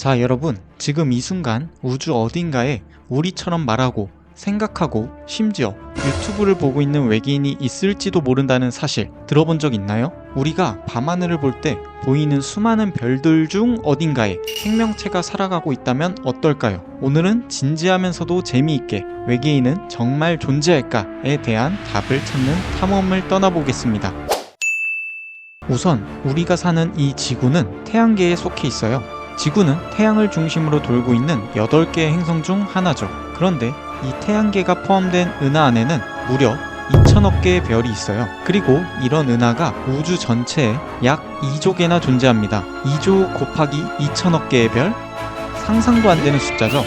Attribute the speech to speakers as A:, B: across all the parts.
A: 자, 여러분, 지금 이 순간 우주 어딘가에 우리처럼 말하고 생각하고 심지어 유튜브를 보고 있는 외계인이 있을지도 모른다는 사실 들어본 적 있나요? 우리가 밤하늘을 볼 때 보이는 수많은 별들 중 어딘가에 생명체가 살아가고 있다면 어떨까요? 오늘은 진지하면서도 재미있게 외계인은 정말 존재할까에 대한 답을 찾는 탐험을 떠나보겠습니다. 우선 우리가 사는 이 지구는 태양계에 속해 있어요. 지구는 태양을 중심으로 돌고 있는 8개의 행성 중 하나죠. 그런데 이 태양계가 포함된 은하 안에는 무려 2천억 개의 별이 있어요. 그리고 이런 은하가 우주 전체에 약 2조 개나 존재합니다. 2조 곱하기 2천억 개의 별? 상상도 안 되는 숫자죠.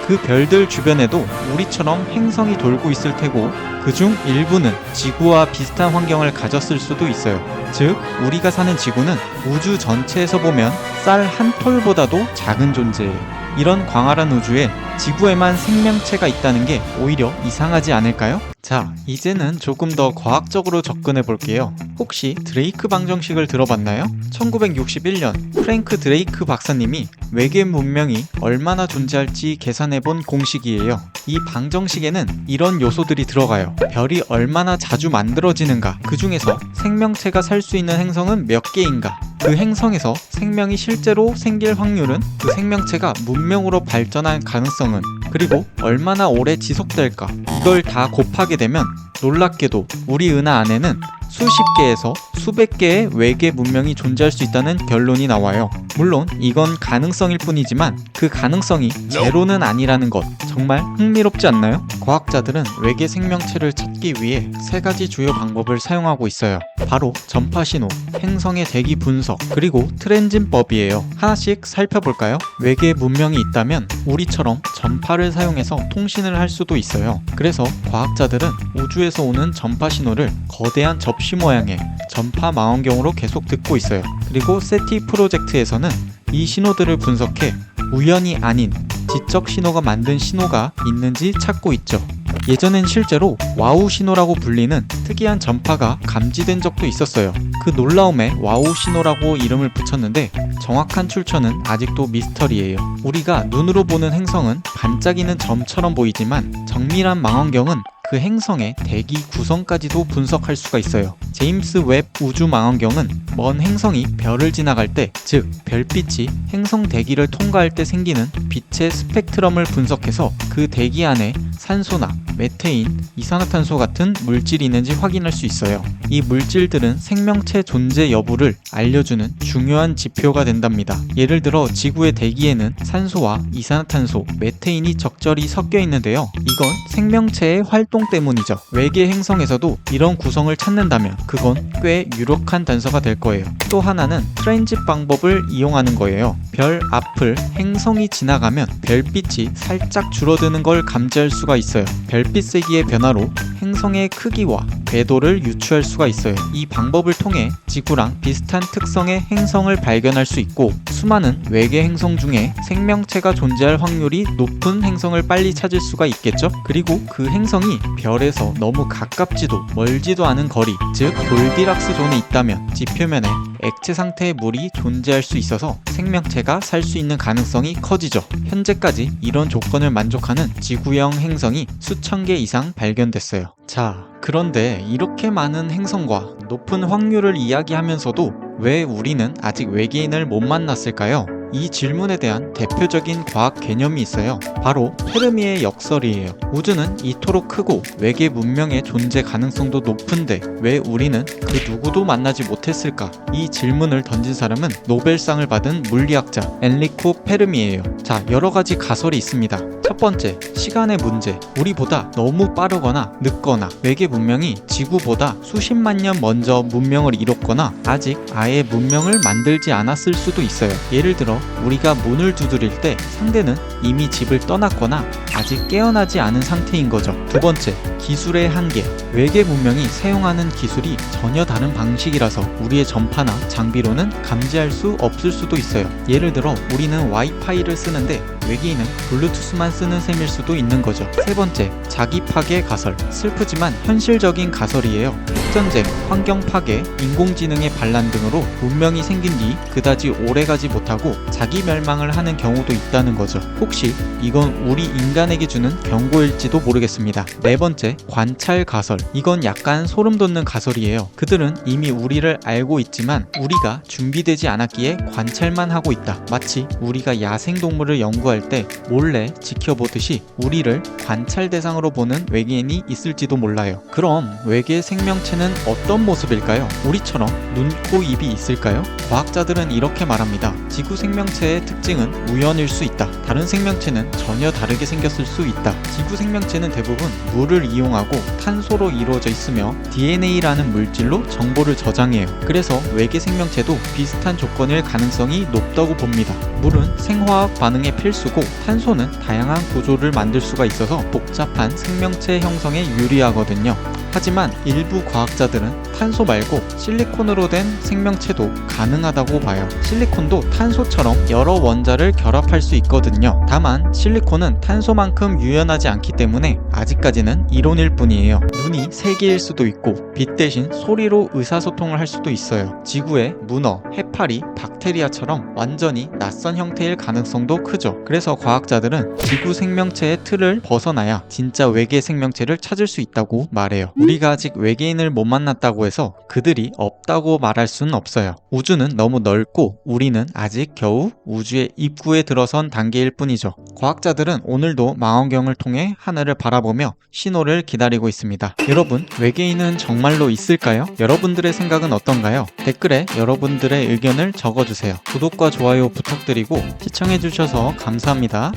A: 그 별들 주변에도 우리처럼 행성이 돌고 있을 테고 그중 일부는 지구와 비슷한 환경을 가졌을 수도 있어요. 즉, 우리가 사는 지구는 우주 전체에서 보면 쌀 한 톨보다도 작은 존재예요. 이런 광활한 우주에 지구에만 생명체가 있다는 게 오히려 이상하지 않을까요? 자, 이제는 조금 더 과학적으로 접근해 볼게요. 혹시 드레이크 방정식을 들어봤나요? 1961년 프랭크 드레이크 박사님이 외계 문명이 얼마나 존재할지 계산해 본 공식이에요. 이 방정식에는 이런 요소들이 들어가요. 별이 얼마나 자주 만들어지는가, 그 중에서 생명체가 살 수 있는 행성은 몇 개인가, 그 행성에서 생명이 실제로 생길 확률은, 그 생명체가 문명으로 발전할 가능성은, 그리고 얼마나 오래 지속될까, 이걸 다 곱하게 되면 놀랍게도 우리 은하 안에는 수십 개에서 수백 개의 외계 문명이 존재할 수 있다는 결론이 나와요. 물론 이건 가능성일 뿐이지만 그 가능성이 제로는 아니라는 것, 정말 흥미롭지 않나요? 과학자들은 외계 생명체를 찾기 위해 3가지 주요 방법을 사용하고 있어요. 바로 전파신호, 행성의 대기 분석, 그리고 트랜진법이에요. 하나씩 살펴볼까요? 외계 문명이 있다면 우리처럼 전파를 사용해서 통신을 할 수도 있어요. 그래서 과학자들은 우주에서 오는 전파신호를 거대한 접시 모양의 전파 망원경으로 계속 듣고 있어요. 그리고 세티 프로젝트에서는 이 신호들을 분석해 우연이 아닌 지적 신호가 만든 신호가 있는지 찾고 있죠. 예전엔 실제로 와우 신호라고 불리는 특이한 전파가 감지된 적도 있었어요. 그 놀라움에 와우 신호라고 이름을 붙였는데 정확한 출처는 아직도 미스터리예요. 우리가 눈으로 보는 행성은 반짝이는 점처럼 보이지만 정밀한 망원경은 그 행성의 대기 구성까지도 분석할 수가 있어요. 제임스 웹 우주 망원경은 먼 행성이 별을 지나갈 때, 즉 별빛이 행성 대기를 통과할 때 생기는 빛의 스펙트럼을 분석해서 그 대기 안에 산소나 메테인, 이산화탄소 같은 물질이 있는지 확인할 수 있어요. 이 물질들은 생명체 존재 여부를 알려주는 중요한 지표가 된답니다. 예를 들어 지구의 대기에는 산소와 이산화탄소, 메테인이 적절히 섞여 있는데요. 이건 생명체의 활동 때문이죠. 외계 행성에서도 이런 구성을 찾는다면 그건 꽤 유력한 단서가 될 거예요. 또 하나는 트랜짓 방법을 이용하는 거예요. 별 앞을 행성이 지나가면 별빛이 살짝 줄어드는 걸 감지할 수가 있어요. 별빛 세기의 변화로 행성의 크기와 궤도를 유추할 수가 있어요. 이 방법을 통해 지구랑 비슷한 특성의 행성을 발견할 수 있고 수많은 외계 행성 중에 생명체가 존재할 확률이 높은 행성을 빨리 찾을 수가 있겠죠? 그리고 그 행성이 별에서 너무 가깝지도 멀지도 않은 거리, 즉 골디락스 존에 있다면 지표면에 액체 상태의 물이 존재할 수 있어서 생명체가 살 수 있는 가능성이 커지죠. 현재까지 이런 조건을 만족하는 지구형 행성이 수천 개 이상 발견됐어요. 자, 그런데 이렇게 많은 행성과 높은 확률을 이야기하면서도 왜 우리는 아직 외계인을 못 만났을까요? 이 질문에 대한 대표적인 과학 개념이 있어요. 바로 페르미의 역설이에요. 우주는 이토록 크고 외계 문명의 존재 가능성도 높은데 왜 우리는 그 누구도 만나지 못했을까? 이 질문을 던진 사람은 노벨상을 받은 물리학자 엔리코 페르미예요. 자, 여러 가지 가설이 있습니다. 첫 번째, 시간의 문제. 우리보다 너무 빠르거나 늦거나 외계 문명이 지구보다 수십만 년 먼저 문명을 이뤘거나 아직 아예 문명을 만들지 않았을 수도 있어요. 예를 들어 우리가 문을 두드릴 때 상대는 이미 집을 떠났거나 아직 깨어나지 않은 상태인 거죠. 두 번째, 기술의 한계. 외계 문명이 사용하는 기술이 전혀 다른 방식이라서 우리의 전파나 장비로는 감지할 수 없을 수도 있어요. 예를 들어 우리는 와이파이를 쓰는데 외계인은 블루투스만 쓰는 셈일 수도 있는 거죠. 세 번째, 자기 파괴 가설. 슬프지만 현실적인 가설이에요. 핵전쟁, 환경 파괴, 인공지능의 반란 등으로 문명이 생긴 뒤 그다지 오래가지 못하고 자기 멸망을 하는 경우도 있다는 거죠. 혹시 이건 우리 인간에게 주는 경고일지도 모르겠습니다. 네 번째, 관찰 가설. 이건 약간 소름 돋는 가설이에요. 그들은 이미 우리를 알고 있지만 우리가 준비되지 않았기에 관찰만 하고 있다. 마치 우리가 야생동물을 연구할 때 몰래 지켜보듯이 우리를 관찰 대상으로 보는 외계인이 있을지도 몰라요. 그럼 외계 생명체는 어떤 모습일까요? 우리처럼 눈, 코, 입이 있을까요? 과학자들은 이렇게 말합니다. 지구 생명체의 특징은 우연일 수 있다. 다른 생명체는 전혀 다르게 생겼을 수 있다. 지구 생명체는 대부분 물을 이용하고 탄소로 이루어져 있으며 DNA라는 물질로 정보를 저장해요. 그래서 외계 생명체도 비슷한 조건일 가능성이 높다고 봅니다. 물은 생화학 반응의 필수고 탄소는 다양한 구조를 만들 수가 있어서 복잡한 생명체 형성에 유리하거든요. 하지만 일부 과학자들은 탄소 말고 실리콘으로 된 생명체도 가능하다고 봐요. 실리콘도 탄소처럼 여러 원자를 결합할 수 있거든요. 다만 실리콘은 탄소만큼 유연하지 않기 때문에 아직까지는 이론일 뿐이에요. 눈이 3개일 수도 있고 빛 대신 소리로 의사소통을 할 수도 있어요. 지구의 문어, 해파리, 박테리아처럼 완전히 낯선 형태일 가능성도 크죠. 그래서 과학자들은 지구 생명체의 틀을 벗어나야 진짜 외계 생명체를 찾을 수 있다고 말해요. 우리가 아직 외계인을 못 만났다고 해서 그들이 없다고 말할 수는 없어요. 우주는 너무 넓고 우리는 아직 겨우 우주의 입구에 들어선 단계일 뿐이죠. 과학자들은 오늘도 망원경을 통해 하늘을 바라보며 신호를 기다리고 있습니다. 여러분, 외계인은 정말로 있을까요? 여러분들의 생각은 어떤가요? 댓글에 여러분들의 의견을 적어주세요. 구독과 좋아요 부탁드리고 시청해주셔서 감사합니다.